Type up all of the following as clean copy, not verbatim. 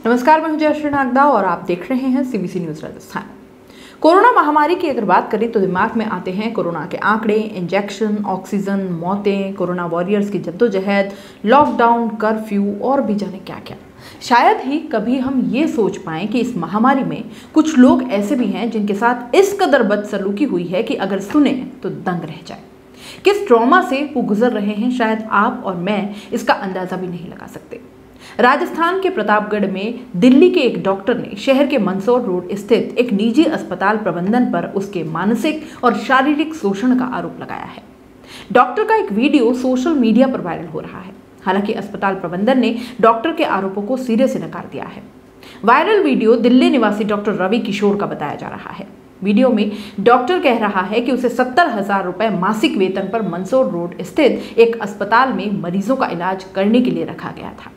नमस्कार, मैं हूं जयश्री नागदा और आप देख रहे हैं सीबीसी न्यूज राजस्थान। कोरोना महामारी की अगर बात करें तो दिमाग में आते हैं कोरोना के आंकड़े, इंजेक्शन, ऑक्सीजन, मौतें, कोरोना वॉरियर्स की जद्दोजहद, लॉकडाउन, कर्फ्यू और भी जाने क्या क्या। शायद ही कभी हम ये सोच पाएं कि इस महामारी में कुछ लोग ऐसे भी हैं जिनके साथ इस कदर बदसलूकी हुई है कि अगर सुने तो दंग रह जाए। किस ट्रॉमा से वो गुजर रहे हैं शायद आप और मैं इसका अंदाजा भी नहीं लगा सकते। राजस्थान के प्रतापगढ़ में दिल्ली के एक डॉक्टर ने शहर के मंदसौर रोड स्थित एक निजी अस्पताल प्रबंधन पर उसके मानसिक और शारीरिक शोषण का आरोप लगाया है। डॉक्टर का एक वीडियो सोशल मीडिया पर वायरल हो रहा है। हालांकि अस्पताल प्रबंधन ने डॉक्टर के आरोपों को सिरे से नकार दिया है। वायरल वीडियो दिल्ली निवासी डॉक्टर रवि किशोर का बताया जा रहा है। वीडियो में डॉक्टर कह रहा है कि उसे 70,000 रुपए मासिक वेतन पर मंदसौर रोड स्थित एक अस्पताल में मरीजों का इलाज करने के लिए रखा गया था।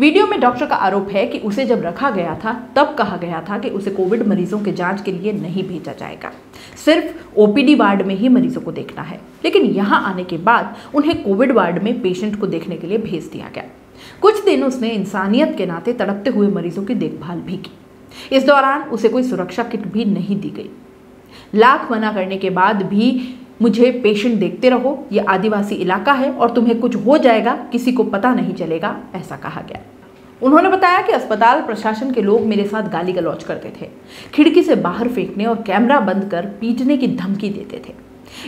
वीडियो में डॉक्टर का आरोप है कि उसे जब रखा गया था तब कहा गया था कि उसे कोविड मरीजों के जांच के लिए नहीं भेजा जाएगा, सिर्फ ओपीडी वार्ड में ही मरीजों को देखना है। लेकिन यहां आने के बाद उन्हें कोविड वार्ड में पेशेंट को देखने के लिए भेज दिया गया। कुछ दिन उसने इंसानियत के नाते तड़पते हुए मरीजों की देखभाल भी की। इस दौरान उसे कोई सुरक्षा किट भी नहीं दी गई। लाख मना करने के बाद भी मुझे पेशेंट देखते रहो, ये आदिवासी इलाका है और तुम्हें कुछ हो जाएगा किसी को पता नहीं चलेगा, ऐसा कहा गया। उन्होंने बताया कि अस्पताल प्रशासन के लोग मेरे साथ गाली गलौज करते थे, खिड़की से बाहर फेंकने और कैमरा बंद कर पीटने की धमकी देते थे।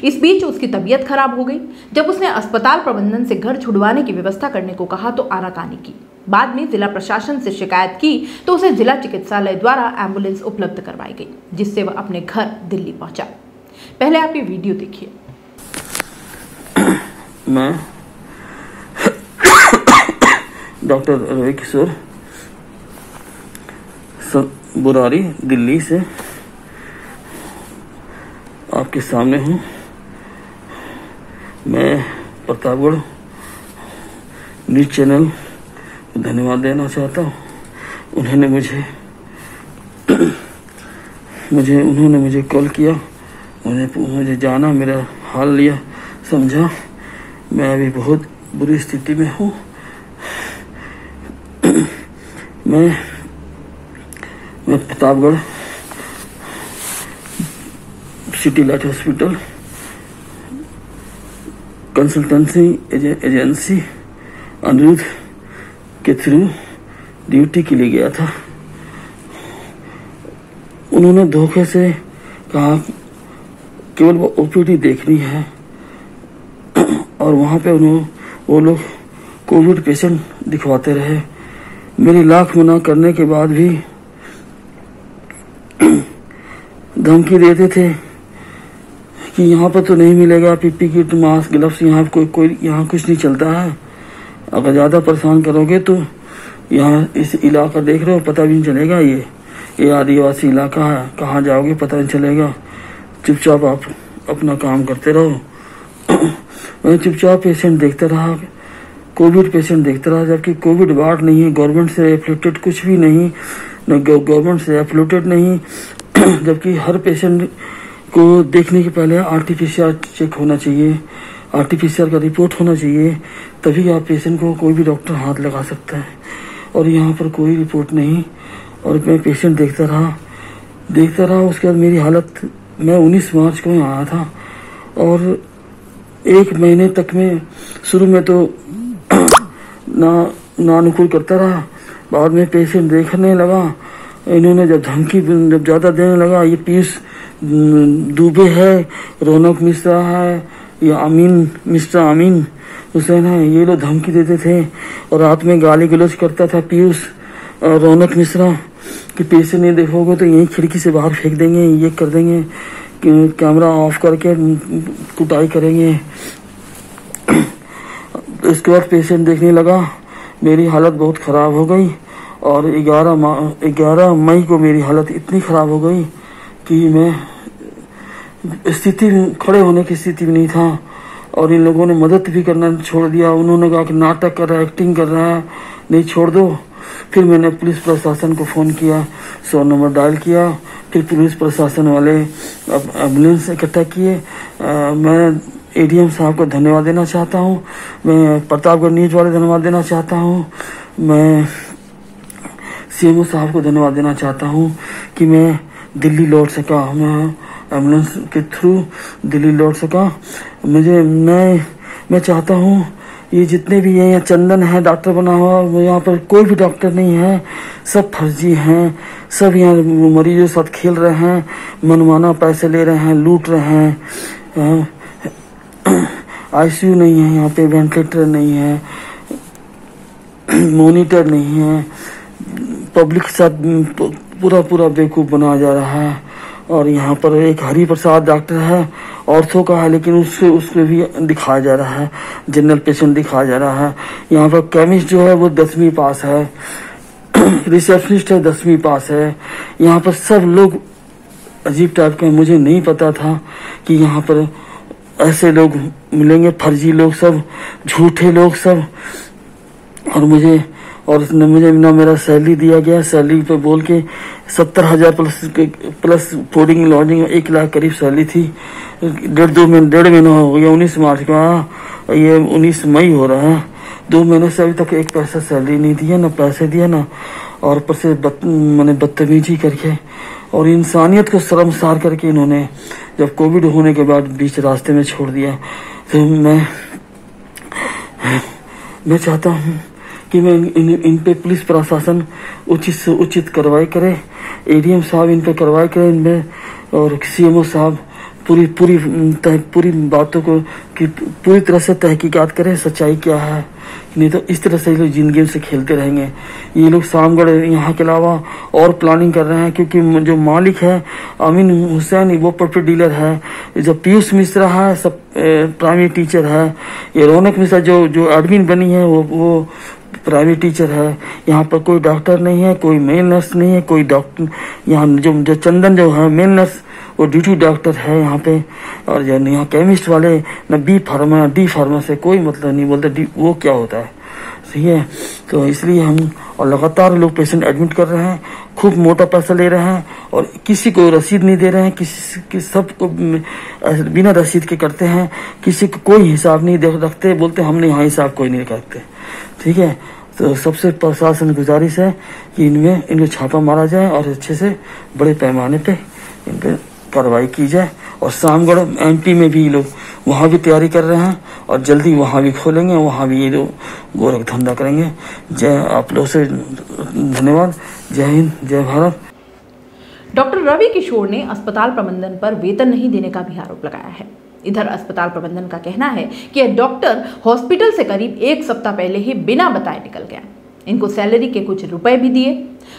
इस बीच उसकी तबीयत खराब हो गई। जब उसने अस्पताल प्रबंधन से घर छुड़वाने की व्यवस्था करने को कहा तो आनाकानी की। बाद में जिला प्रशासन से शिकायत की तो उसे जिला चिकित्सालय द्वारा एम्बुलेंस उपलब्ध करवाई गई, जिससे वह अपने घर दिल्ली पहुंचा। पहले आप ये वीडियो देखिए। मैं डॉक्टर रवि किशोर बुरारी दिल्ली से आपके सामने हूँ। मैं प्रतापगढ़ न्यूज चैनल को धन्यवाद देना चाहता हूँ। उन्होंने मुझे कॉल किया, मुझे जाना, मेरा हाल लिया, समझा। मैं अभी बहुत बुरी स्थिति में हूँ। मैं Pratapgarh city light hospital consultancy agency अनुरोध के थ्रू ड्यूटी के लिए गया था। उन्होंने धोखे से कहा केवल वो ओपीडी देखनी है और वहां पे वो लोग कोविड पेशेंट दिखवाते रहे। मेरी लाख मना करने के बाद भी धमकी देते थे कि यहाँ पर तो नहीं मिलेगा पीपी किट, मास्क, ग्लव्स, यहाँ कोई यहाँ कुछ नहीं चलता है। अगर ज्यादा परेशान करोगे तो यहाँ इस इलाका देख रहे हो, पता भी नहीं चलेगा। ये आदिवासी इलाका है, कहाँ जाओगे पता नहीं चलेगा। चुपचाप आप अपना काम करते रहो। मैं चुपचाप पेशेंट देखता रहा, कोविड पेशेंट देखता रहा, जबकि कोविड वार्ड नहीं है, गवर्नमेंट से एफिलिएटेड कुछ भी नहीं, गवर्नमेंट से एफिलिएटेड नहीं। जबकि हर पेशेंट को देखने के पहले आरटीपीसीआर चेक होना चाहिए, आरटीपीसीआर का रिपोर्ट होना चाहिए, तभी आप पेशेंट को कोई भी डॉक्टर हाथ लगा सकता है। और यहाँ पर कोई रिपोर्ट नहीं, और मैं पेशेंट देखता रहा। उसके बाद मेरी हालत, मैं 19 मार्च को यहाँ आया था और 1 महीने तक में शुरू में तो ना अनुकूल करता रहा। बाद में पेशेंट देखने लगा। इन्होंने जब धमकी जब ज्यादा देने लगा, ये पीयूष दुबे है, रौनक मिश्रा है, या मिस्टर अमीन हुसैन है, ये लोग धमकी देते थे। और रात में गाली गलौज करता था पीयूष रौनक मिश्रा कि पेशेंट नहीं देखोगे तो यही खिड़की से बाहर फेंक देंगे, ये कर देंगे, कैमरा ऑफ करके कुटाई करेंगे। इसके बाद पेशेंट देखने लगा। मेरी हालत बहुत खराब हो गई और 11 मई को मेरी हालत इतनी खराब हो गई कि मैं खड़े होने की स्थिति में नहीं था। और इन लोगों ने मदद भी करना छोड़ दिया। उन्होंने कहा कि नाटक कर रहा है, एक्टिंग कर रहा है, नहीं छोड़ दो। फिर मैंने पुलिस प्रशासन को फोन किया, 100 नंबर डायल किया। फिर पुलिस प्रशासन वाले एम्बुलेंस इकट्ठा किए। मैं एडीएम साहब को धन्यवाद देना चाहता हूँ। मैं प्रतापगढ़ न्यूज वाले धन्यवाद देना चाहता हूँ। मैं सीएमओ साहब को धन्यवाद देना चाहता हूँ कि मैं दिल्ली लौट सका, मैं एम्बुलेंस के थ्रू दिल्ली लौट सका। मैं चाहता हूँ ये जितने भी हैं, चंदन है डॉक्टर बना हुआ, यहाँ पर कोई भी डॉक्टर नहीं है, सब फर्जी हैं, सब यहाँ मरीजों के साथ खेल रहे हैं, मनमाना पैसे ले रहे हैं, लूट रहे हैं। आईसीयू नहीं है यहाँ पे, वेंटिलेटर नहीं है, मॉनिटर नहीं है, पब्लिक के साथ पूरा बेवकूफ़ बनाया जा रहा है। और यहाँ पर एक हरि प्रसाद डॉक्टर है, ऑर्थो का है, लेकिन उसको भी दिखाया जा रहा है, जनरल पेशेंट दिखाया जा रहा है। यहाँ पर केमिस्ट जो है वो 10वीं पास है, रिसेप्शनिस्ट है 10वीं पास है। यहाँ पर सब लोग अजीब टाइप के, मुझे नहीं पता था कि यहाँ पर ऐसे लोग मिलेंगे, फर्जी लोग सब, झूठे लोग सब। और मुझे ना मेरा सैलरी दिया गया, सैलरी पे बोल के 70,000 प्लस फूडिंग लॉजिंग 1 लाख करीब सैलरी थी। डेढ़ महीना हो गया, 19 मार्च का, ये 19 मई हो रहा है, 2 महीने से अभी तक 1 पैसा सैलरी नहीं दिया, ना पैसे दिया, ना और ऊपर से मैंने बदतमीजी करके और इंसानियत को शर्मसार करके इन्होंने जब कोविड होने के बाद बीच रास्ते में छोड़ दिया। तो मैं चाहता हूँ कि मैं इन पे पुलिस प्रशासन उचित से उचित कार्रवाई करे, एडीएम साहब इन पे कार्रवाई करें इनमें, और सीएमओ साहब पूरी बातों को कि पूरी तरह से तहकीकात करें, सच्चाई क्या है। नहीं तो इस तरह से ये लोग जिंदगी से खेलते रहेंगे। ये लोग शामगढ़ यहाँ के अलावा और प्लानिंग कर रहे हैं, क्योंकि जो मालिक है अमीन हुसैन वो प्रॉपर्टी डीलर है, जो पीयूष मिश्रा है सब प्राइमरी टीचर है, ये रौनक मिश्रा जो एडमिन बनी है वो प्राइवेट टीचर है। यहाँ पर कोई डॉक्टर नहीं है, कोई मेल नर्स नहीं है, कोई डॉक्टर यहाँ जो चंदन जो है मेल नर्स वो ड्यूटी डॉक्टर है यहाँ पे। और जो यहाँ केमिस्ट वाले न बी फार्मा डी फार्मा से कोई मतलब नहीं बोलते वो क्या होता है, सही है। तो इसलिए हम और लगातार लोग पेशेंट एडमिट कर रहे हैं, खूब मोटा पैसा ले रहे हैं और किसी को रसीद नहीं दे रहे हैं, किसी सबको बिना रसीद के करते हैं, किसी को कोई हिसाब नहीं रखते, बोलते हमने यहाँ हिसाब कोई नहीं रखते, ठीक है। तो सबसे प्रशासन गुजारिश है कि इनको छापा मारा जाए और अच्छे से बड़े पैमाने पे इन पे कार्रवाई की जाए। और शामगढ़ एमपी में भी लोग वहाँ भी तैयारी कर रहे हैं और जल्दी वहाँ भी खोलेंगे, वहाँ भी ये लोग गोरख धंधा करेंगे। जय आप लोग से धन्यवाद। जय हिंद, जय भारत। डॉक्टर रवि किशोर ने अस्पताल प्रबंधन पर वेतन नहीं देने का भी आरोप लगाया है। इधर अस्पताल प्रबंधन का कहना है कि यह डॉक्टर हॉस्पिटल से करीब 1 सप्ताह पहले ही बिना बताए निकल गया, इनको सैलरी के कुछ रुपए भी दिए।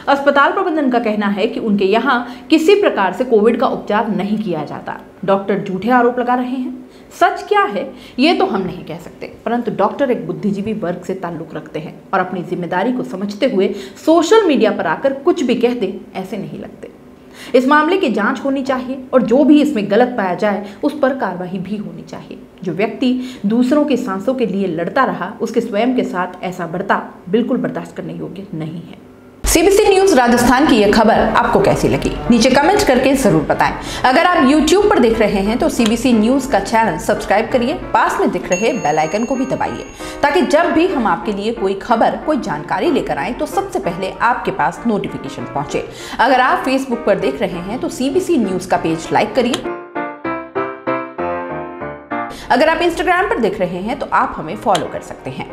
अस्पताल प्रबंधन का कहना है कि उनके यहाँ किसी प्रकार से कोविड का उपचार नहीं किया जाता। डॉक्टर झूठे आरोप लगा रहे हैं। सच क्या है ये तो हम नहीं कह सकते, परंतु डॉक्टर एक बुद्धिजीवी वर्ग से ताल्लुक रखते हैं और अपनी जिम्मेदारी को समझते हुए सोशल मीडिया पर आकर कुछ भी कह दे ऐसे नहीं लगते। इस मामले की जांच होनी चाहिए और जो भी इसमें गलत पाया जाए उस पर कार्रवाई भी होनी चाहिए। जो व्यक्ति दूसरों की सांसों के लिए लड़ता रहा उसके स्वयं के साथ ऐसा बर्ताव बिल्कुल बर्दाश्त करने योग्य नहीं है। सीबीसी न्यूज राजस्थान की यह खबर आपको कैसी लगी नीचे कमेंट करके जरूर बताएं। अगर आप YouTube पर देख रहे हैं तो सीबीसी न्यूज का चैनल सब्सक्राइब करिए, पास में दिख रहे बेल आइकन को भी दबाइए ताकि जब भी हम आपके लिए कोई खबर कोई जानकारी लेकर आए तो सबसे पहले आपके पास नोटिफिकेशन पहुंचे। अगर आप Facebook पर देख रहे हैं तो सीबीसी न्यूज का पेज लाइक करिए। अगर आप Instagram पर देख रहे हैं तो आप हमें फॉलो कर सकते हैं।